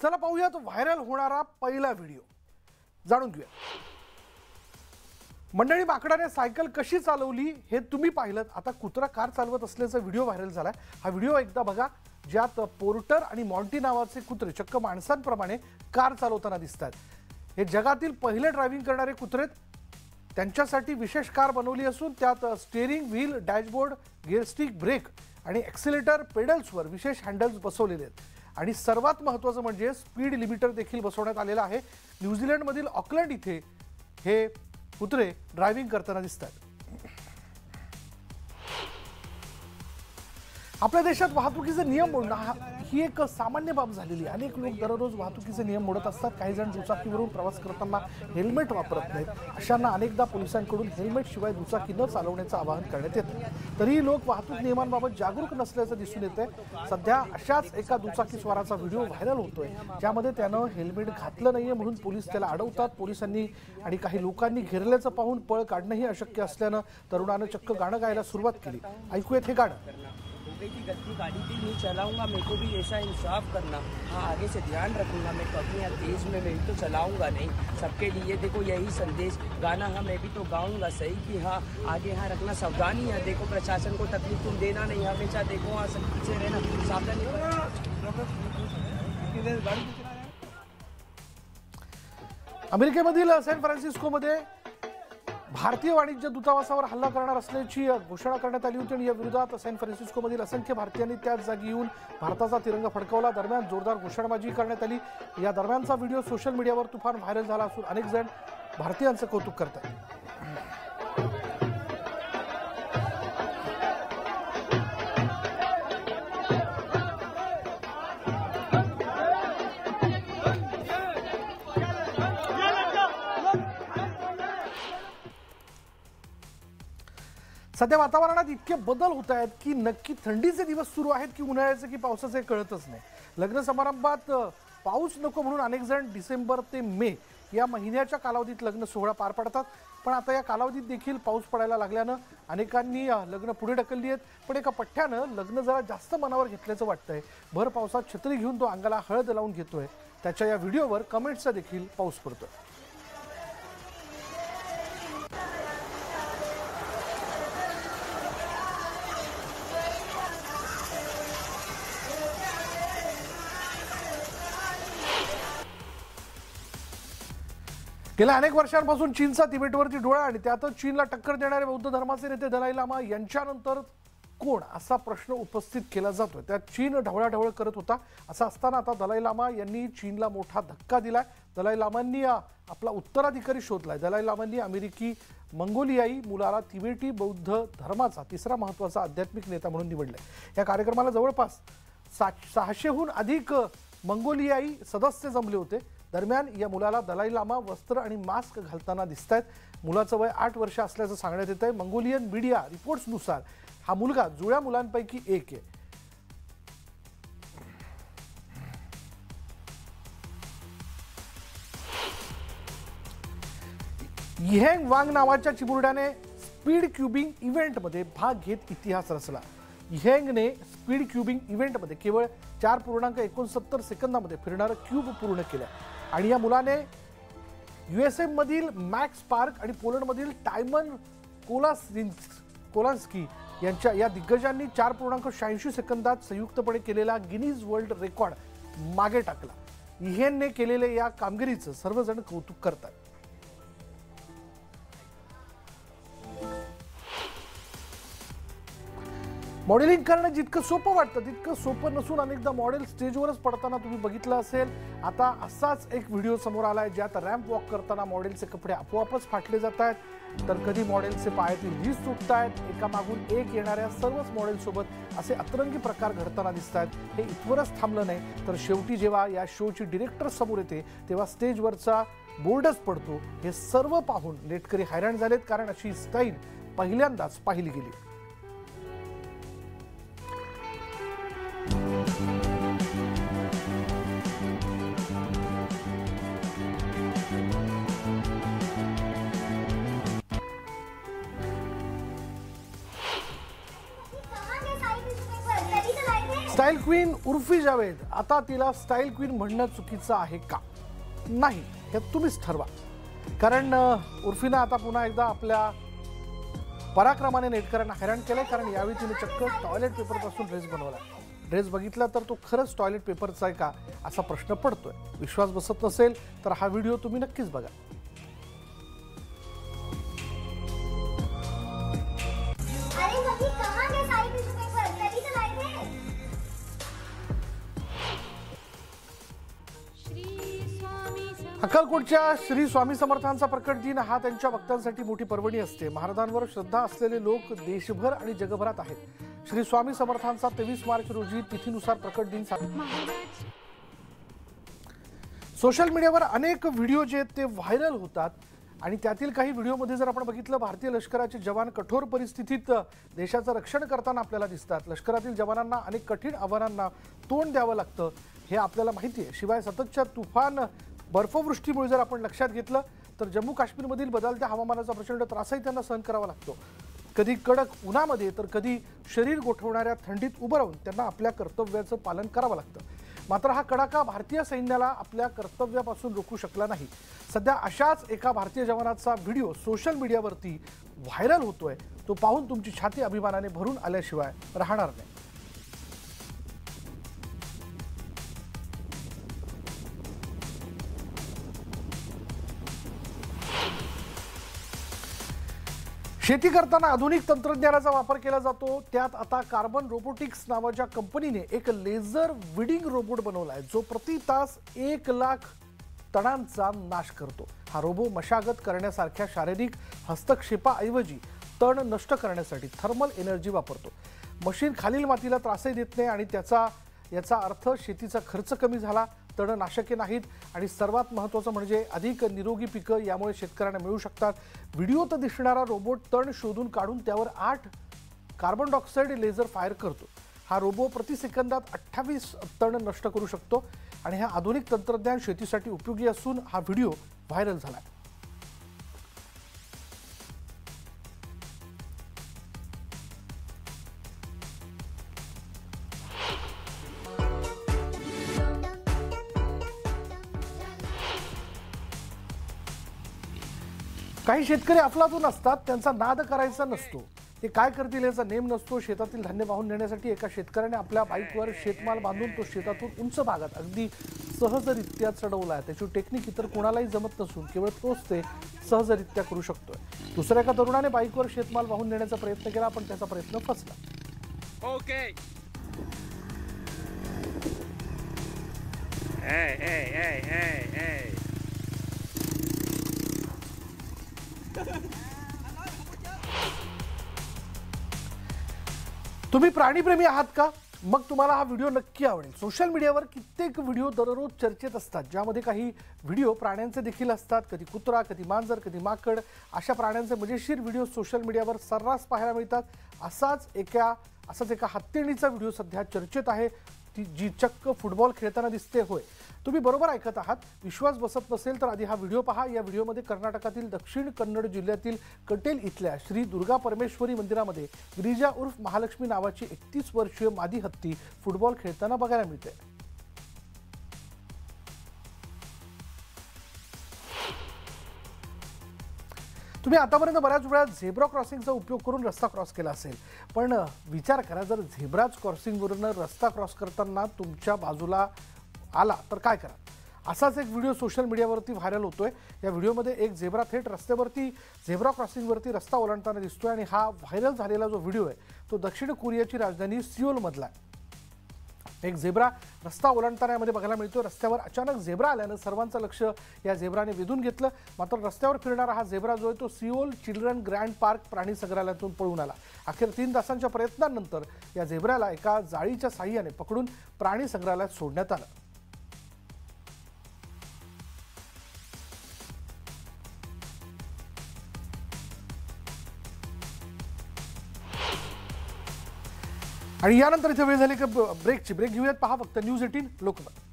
चला पाहूयात व्हायरल होणारा पहिला व्हिडिओ, जाणून घेऊया। मंडळी, माकडाने सायकल कशी चालवली हे तुम्ही पाहिलं। आता कुत्रा कार चालवत असल्याचा व्हिडिओ व्हायरल झालाय। हा व्हिडिओ एकदा बघा, ज्यात पोर्टर आणि मॉन्टी नावाचे कुत्रे चक्क माणसांप्रमाणे कार चालवताना दिसतात। हे जगातील पहिले ड्रायव्हिंग करणारे कुत्रे। त्यांच्यासाठी विशेष कार बनवली असून त्यात स्टीअरिंग व्हील, डॅशबोर्ड, गिअरस्टिक, ब्रेक आणि एक्सिलेटर पेडल्सवर विशेष हँडल्स बसवलेले आहेत। आणि सर्वात महत्त्वाचं म्हणजे स्पीड लिमिटर देखील बसवण्यात आलेला आहे। न्यूझीलंडमधील ऑकलंड इथे हे कुत्रे ड्रायव्हिंग करताना दिसतात। आपल्या देशात वाहतुकीचे नियम मोडणं ही एक सामान्य बाब झालेली आहे। अनेक लोक दररोज वाहतुकीचे नियम मोडत असतात। काही जण दुचाकीवरून प्रवास करताना हेल्मेट वापरत नाहीत। अशांना अनेकदा पोलिसांकडून हेल्मेट शिवाय दुचाकी न चालवण्याचं आवाहन करण्यात येतं। तरीही लोक वाहतूक नियमांबाबत जागरूक नसल्याचं दिसून येतंय। सध्या अशाच एका दुचाकीस्वाराचा व्हिडिओ व्हायरल होतोय, ज्यामध्ये त्यानं हेल्मेट घातलं नाहीये म्हणून पोलीस त्याला अडवतात। पोलिसांनी आणि काही लोकांनी घेरल्याचं पाहून पळ काढणंही अशक्य असल्यानं तरुणानं चक्क गाणं गायला सुरुवात केली। ऐकूयात हे गाणं। की गलती गाड़ी भी नहीं चलाऊंगा, मेरे को भी ऐसा इंसाफ करना। हाँ, आगे से ध्यान रखूंगा, मैं कभी यहाँ तेज में मैं तो चलाऊंगा नहीं। सबके लिए देखो यही संदेश, गाना हाँ मैं भी तो गाऊंगा सही कि हाँ आगे यहाँ रखना सावधानी है। देखो प्रशासन को तकलीफ तुम देना नहीं, हमेशा देखो हाँ सब पीछे रहना, सावधानी। अमेरिकेमधील सॅन फ्रान्सिस्कोमध्ये भारतीय वाणिज्य दूतावासावर हल्ला करणार असल्याची घोषणा करण्यात आली होती आणि या विरोधात सॅन फ्रान्सिस्कोमधील असंख्य भारतीयांनी त्याच जागी येऊन भारताचा तिरंगा फडकवला। दरम्यान जोरदार घोषणाबाजी करण्यात आली। या दरम्यानचा व्हिडिओ सोशल मीडियावर तुफान व्हायरल झाला असून अनेक जण भारतीयांचं कौतुक करतात। सध्या वातावरणात इतके बदल होत आहेत की नक्की थंडीचे दिवस सुरू आहेत की उन्हाळ्याचे की पावसाचे कळतच नाही। लग्न समारंभात पाऊस नको म्हणून अनेक जण डिसेंबर ते मे या महिन्याच्या कालावधीत लग्न सोहळा पार पाडतात। पण आता या कालावधीत देखील पाऊस पडायला लागल्यानं अनेकांनी लग्न पुढे ढकलली आहेत। पण एका पठ्ठ्यानं लग्न जरा जास्त मनावर घेतल्याचं वाटतंय। भर पावसात छत्री घेऊन तो अंगाला हळद लावून घेतोय। त्याच्या या व्हिडिओवर कमेंट्सचा देखील पाऊस पडतोय। गेल्या अनेक वर्षांपासून चीनचा तिबेटवरती डोळा आणि त्यातच चीनला टक्कर देणारे बौद्ध धर्माचे नेते दलाई लामा यांच्यानंतर कोण असा प्रश्न उपस्थित केला जातोय। त्यात चीन ढवळाढवळ करत होता। असं असताना आता दलाई लामा यांनी चीनला मोठा धक्का दिलाय। दलाई लामांनी आपला उत्तराधिकारी शोधलाय। दलाई लामांनी अमेरिकी मंगोलियाई मुलाला तिबेटी बौद्ध धर्माचा तिसरा महत्त्वाचा आध्यात्मिक नेता म्हणून निवडलंय। या कार्यक्रमाला जवळपास 600हून अधिक मंगोलियाई सदस्य जमले होते। दरम्यान या मुलाला दलाई लामा वस्त्र आणि मास्क घालताना दिसतायत। मुलाचं वय 8 वर्ष असल्याचं सांगण्यात येत आहे। मंगोलियन मीडिया रिपोर्ट्सनुसार हा मुलगा जुळ्या मुलांपैकी एक आहे। यिहेंग वांग नावाच्या चिमुरड्याने स्पीड क्यूबिंग इव्हेंटमध्ये भाग घेत इतिहास रचला। यिहेंगने स्पीड क्यूबिंग इव्हेंटमध्ये केवळ 4.69 सेकंदामध्ये फिरणारं क्यूब पूर्ण केलं आणि या मुलाने USA मधील मॅक्स पार्क आणि पोलंडमधील टायमन कोलास्की यांच्या या दिग्गजांनी 4.86 सेकंदात संयुक्तपणे केलेला गिनीज वर्ल्ड रेकॉर्ड मागे टाकला। यिहेंगने केलेल्या या कामगिरीचं सर्वजण कौतुक करतात। मॉडेलिंग करणं जितकं सोपं वाटतं तितकं सोपं नसून अनेकदा मॉडेल स्टेजवरच पडताना तुम्ही बघितलं असेल। आता असाच एक व्हिडिओ समोर आलाय, ज्यात रॅम्प वॉक करताना मॉडेलचे कपडे आपोआपच फाटले जात आहेत, तर कधी मॉडेलचे पायातील हीज तुटत आहेत। एकामागून एक येणाऱ्या सर्वच मॉडेलसोबत असे अतरंगी प्रकार घडताना दिसत आहेत। हे इथवरच थांबलं नाही, तर शेवटी जेव्हा या शोची डिरेक्टर समोर येते तेव्हा स्टेजवरचा बोर्डच पडतो। हे सर्व पाहून नेटकरी हैराण झालेत, कारण अशी स्टाईल पहिल्यांदाच पाहिली गेली। स्टाईल क्वीन उर्फी जावेद आता तिला स्टाईल क्वीन म्हणणं चुकीचं आहे का? नाही, हे तुम्हीच ठरवा. कारण उर्फीनं आता पुन्हा एकदा आपल्या पराक्रमाने नेटकऱ्यांना हैराण केलंय. कारण यावेळी तिने चक्क टॉयलेट पेपरपासून ड्रेस बनवला. ड्रेस बघितला तर तो खरंच टॉयलेट पेपरचा आहे का असा प्रश्न पडतोय. विश्वास बसत नसेल तर हा व्हिडिओ तुम्ही नक्कीच बघा. अक्कलकोटच्या श्री स्वामी समर्थांचा प्रकट दिन हा त्यांच्या भक्तांसाठी मोठी पर्वणी असते. महाराजांवर श्रद्धा असलेले लोक देशभर आणि जगभरात आहेत. श्री स्वामी समर्थांचा 23 मार्च रोजी तिथीनुसार प्रकट दिन सोशल मीडियावर अनेक व्हिडिओ जे आहेत ते व्हायरल होतात आणि त्यातील काही व्हिडिओमध्ये जर आपण बघितलं भारतीय लष्कराचे जवान कठोर परिस्थितीत देशाचं रक्षण करताना आपल्याला दिसतात. लष्करातील जवानांना अनेक कठीण आव्हानांना तोंड द्यावं लागतं हे आपल्याला माहिती आहे. शिवाय सततच्या तुफान बर्फवृष्टीमुळे जर आपण लक्षात घेतलं तर जम्मू काश्मीरमधील बदलत्या हवामानाचा प्रचंड त्रासही त्यांना सहन करावा लागतो. कधी कडक उन्हामध्ये तर कधी शरीर गोठवणाऱ्या थंडीत उभं राहून त्यांना आपल्या कर्तव्याचं पालन करावं लागतं. मात्र हा कडाका भारतीय सैन्याला आपल्या कर्तव्यापासून रोखू शकला नाही. सध्या अशाच एका भारतीय जवानाचा व्हिडिओ सोशल मीडियावरती व्हायरल होतोय. तो पाहून तुमची छाती अभिमानाने भरून आल्याशिवाय राहणार नाही. शेती करताना आधुनिक तंत्रज्ञानाचा वापर केला जातो. त्यात आता कार्बन रोबोटिक्स नावाच्या कंपनीने एक लेझर विडिंग रोबोट बनवलाय जो प्रति तास 1,00,000 तणांचा नाश करतो. हा रोबो मशागत करण्यासारख्या शारीरिक हस्तक्षेपाऐवजी तण नष्ट करण्यासाठी थर्मल एनर्जी वापरतो. मशीन खालील मातीला त्रासही देत नाही आणि याचा अर्थ शेतीचा खर्च कमी झाला, तणनाशके नाहीत आणि सर्वात महत्त्वाचं म्हणजे अधिक निरोगी पिकं यामुळे शेतकऱ्यांना मिळू शकतात. व्हिडिओत दिसणारा रोबोट तण शोधून काढून त्यावर 8 कार्बन डायऑक्साईड लेझर फायर करतो. हा रोबो प्रति सेकंदात 28 तण नष्ट करू शकतो आणि हा आधुनिक तंत्रज्ञान शेतीसाठी उपयोगी असून हा व्हिडिओ व्हायरल झाला. काही शेतकरी अफलातून असतात, त्यांचा नाद करायचा नसतो. ते काय करतील याचा नेम नसतो. शेतातील धान्य वाहून नेण्यासाठी एका शेतकऱ्याने आपल्या बाईकवर शेतमाल बांधून तो शेतातून उंच भागात अगदी सहजरित्या चढवला आहे. त्याची टेक्निक इतर कोणालाही जमत नसून केवळ तोच ते सहजरित्या करू शकतोय. दुसऱ्या एका तरुणाने बाईकवर शेतमाल वाहून नेण्याचा प्रयत्न केला पण त्याचा प्रयत्न फसला. ओके तुम्ही प्राणीप्रेमी आहात का? मग तुम्हाला हा व्हिडिओ नक्की आवडेल. सोशल मीडियावर कित्येक व्हिडिओ दररोज चर्चेत असतात, ज्यामध्ये काही व्हिडिओ प्राण्यांचे देखील असतात. कधी कुत्रा, कधी मांजर, कधी माकड अशा प्राण्यांचे मजेशीर व्हिडिओ सोशल मीडियावर सर्रास पाहायला मिळतात. असाच एका हत्तीणीचा व्हिडिओ सध्या चर्चेत आहे, जी चक्क फुटबॉल खेळताना दिसते. होय, तुम्ही बरोबर ऐकत आहात. विश्वास बसत नसेल तर आधी हा व्हिडिओ पहा. या व्हिडिओमध्ये कर्नाटकातील दक्षिण कन्नड जिल्ह्यातील कटेल इथल्या श्री दुर्गा परमेश्वरी मंदिरामध्ये गिरिजा उर्फ महालक्ष्मी नावाची 31 वर्षीय मादी हत्ती फुटबॉल खेळताना बघायला मिळते. तुम्ही आतापर्यंत बऱ्याच वेळा झेब्रा क्रॉसिंगचा उपयोग करून रस्ता क्रॉस केला असेल, पण विचार करा जर झेब्राच क्रॉसिंगवरून रस्ता क्रॉस करताना तुमच्या बाजूला आला तर काय करा. असाच एक व्हिडिओ सोशल मीडियावरती व्हायरल होतोय. या व्हिडिओमध्ये एक झेब्रा थेट रस्त्यावरती झेब्रा क्रॉसिंगवरती रस्ता ओलांडताना दिसतोय आणि हा व्हायरल झालेला जो व्हिडिओ आहे तो दक्षिण कोरियाची राजधानी सिओलमधला आहे. एक झेब्रा रस्ता ओलांडताना यामध्ये बघायला मिळतो. रस्त्यावर अचानक झेब्रा आल्यानं सर्वांचं लक्ष या झेब्राने वेधून घेतलं. मात्र रस्त्यावर फिरणारा हा झेब्रा जो आहे तो सिओल चिल्ड्रन ग्रँड पार्क प्राणी संग्रहालयातून पळून आला. अखेर 3 तासांच्या प्रयत्नांनंतर या झेब्राला एका जाळीच्या साहाय्याने पकडून प्राणी संग्रहालयात सोडण्यात आलं. आणि यानंतर इथे वेळ झाली की ब्रेक घेऊयात. पहा फक्त न्यूज 18 लोकमत.